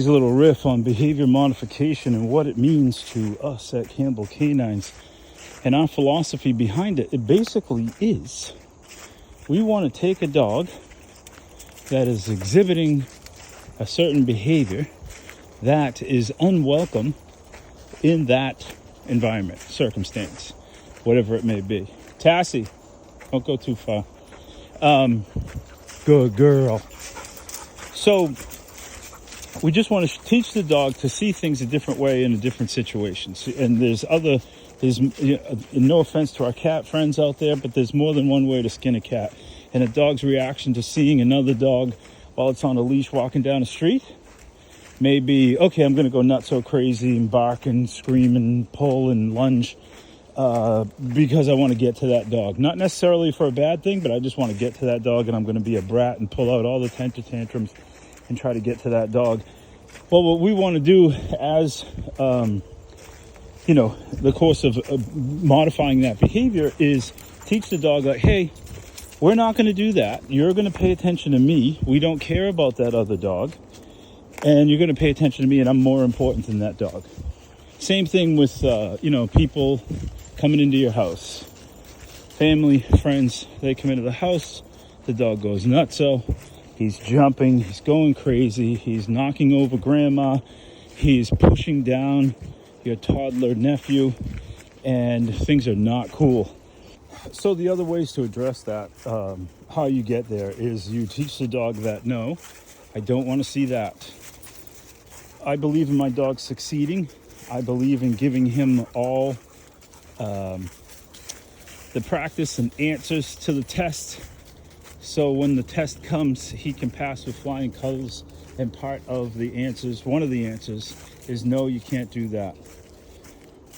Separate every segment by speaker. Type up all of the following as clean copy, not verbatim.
Speaker 1: A little riff on behavior modification and what it means to us at Campbell Canines and our philosophy behind it. It basically is we want to take a dog that is exhibiting a certain behavior that is unwelcome in that environment, circumstance, whatever it may be. Tassie, don't go too far. Good girl. So we just want to teach the dog to see things a different way in a different situations. And there's no offense to our cat friends out there, but there's more than one way to skin a cat. And a dog's reaction to seeing another dog while it's on a leash walking down the street may be, okay, I'm going to go nuts so crazy and bark and scream and pull and lunge because I want to get to that dog. Not necessarily for a bad thing, but I just want to get to that dog, and I'm going to be a brat and pull out all the temper tantrums and try to get to that dog. Well, what we want to do as, the course of modifying that behavior is teach the dog that, hey, we're not going to do that. You're going to pay attention to me. We don't care about that other dog. And you're going to pay attention to me, and I'm more important than that dog. Same thing with, people coming into your house. Family, friends, they come into the house. The dog goes nuts. So he's jumping, he's going crazy, he's knocking over grandma, he's pushing down your toddler nephew, and things are not cool. So the other ways to address that, how you get there, is you teach the dog that, no, I don't want to see that. I believe in my dog succeeding. I believe in giving him all the practice and answers to the test. So when the test comes, he can pass with flying colors. And part of the answers, one of the answers, is no, you can't do that.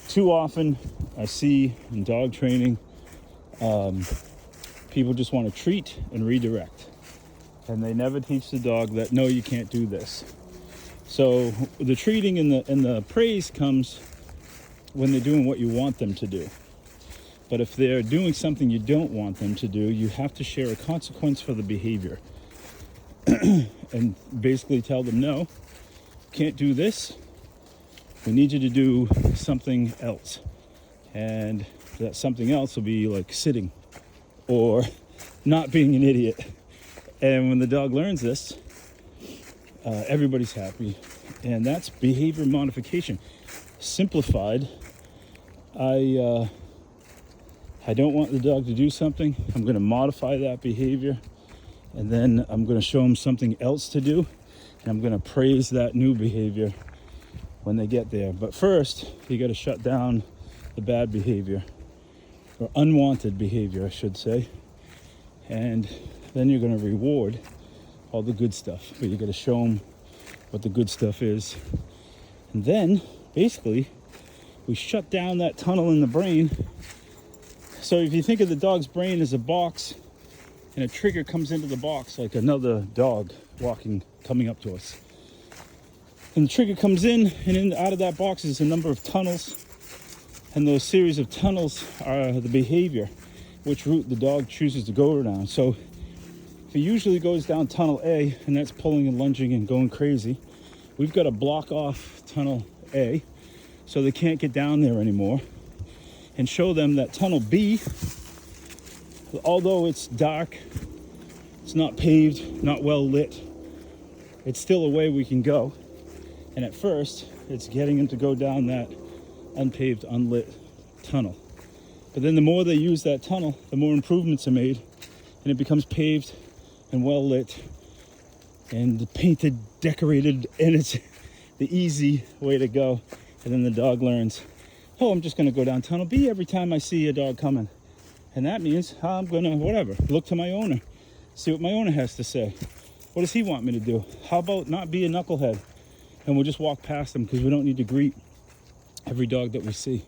Speaker 1: Too often, I see in dog training, people just want to treat and redirect. And they never teach the dog that, no, you can't do this. So the treating and the praise comes when they're doing what you want them to do. But if they're doing something you don't want them to do, you have to share a consequence for the behavior. And basically tell them, no, can't do this. We need you to do something else. And that something else will be like sitting or not being an idiot. And when the dog learns this, everybody's happy. And that's behavior modification. Simplified, I don't want the dog to do something. I'm going to modify that behavior, and then I'm going to show them something else to do, and I'm going to praise that new behavior when they get there. But first, you got to shut down the bad behavior, or unwanted behavior, I should say, and then you're going to reward all the good stuff. But you got to show them what the good stuff is, and then basically we shut down that tunnel in the brain. So if you think of the dog's brain as a box, and a trigger comes into the box like another dog coming up to us, and the trigger comes in, and out of that box is a number of tunnels, and those series of tunnels are the behavior, which route the dog chooses to go down. So if it usually goes down tunnel A, and that's pulling and lunging and going crazy, we've got to block off tunnel A so they can't get down there anymore, and show them that tunnel B, although it's dark, it's not paved, not well lit, it's still a way we can go. And at first, it's getting them to go down that unpaved, unlit tunnel. But then the more they use that tunnel, the more improvements are made, and it becomes paved and well lit and painted, decorated, and it's the easy way to go. And then the dog learns, oh, I'm just going to go down tunnel B every time I see a dog coming. And that means I'm going to, look to my owner, see what my owner has to say. What does he want me to do? How about not be a knucklehead? And we'll just walk past them because we don't need to greet every dog that we see.